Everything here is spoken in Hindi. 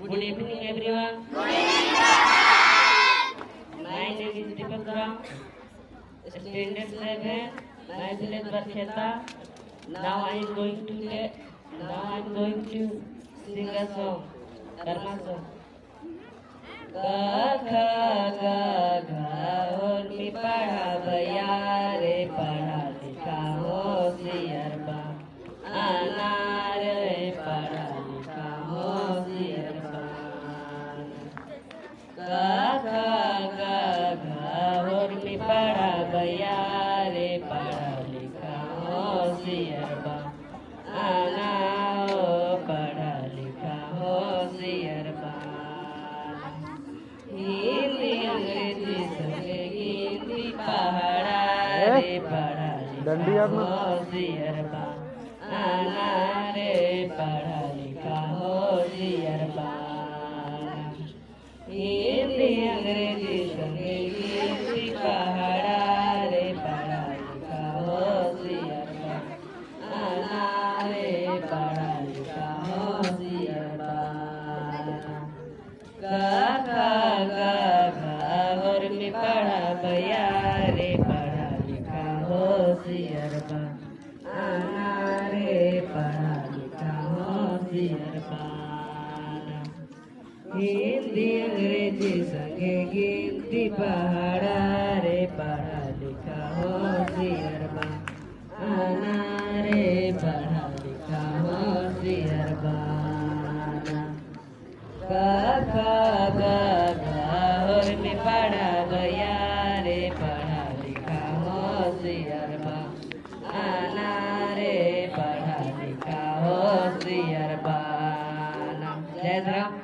Good evening, everyone. My name is Deepak Ram, standard 7, my village Barcheta. Now I am going to sing a song, Dharma song. Ga ga ga ga और मी पढ़ा भैया रे पढ़ा लिखा होशियार बा आना रे पढ़ा लिखा होशियार बा गा गा गा और मी पढ़ा भैया रे पढ़ा लिखा होशियार बा आना पढ़ा लिखा होशियार बा हिंदी अंग्रेजी संगे हिंदी पढ़ा रे पढ़ा लिखा होशियार बा आना रे पढ़ा लिखा होशियार बा हिंदी अंग्रेजी संगे हिंदी पढ़ा रे पढ़ा लिखा होशियार बा आना रे पढ़ा लिखा होशियार बा गा गा और मी पढ़ा भैया रे पढ़ा लिखा होशियार बा आना रे पढ़ा लिखा होशियार बा हिंदी अंग्रेजी संगे हिंदी पढ़ा रे पढ़ा लिखा होशियार बा आना रे पढ़ा लिखा होशियार बा गा गा और मी पढ़ा भैया रे पढ़ा लिखा होशियार बा आना रे पढ़ा लिखा होशियार बा जय श्री राम।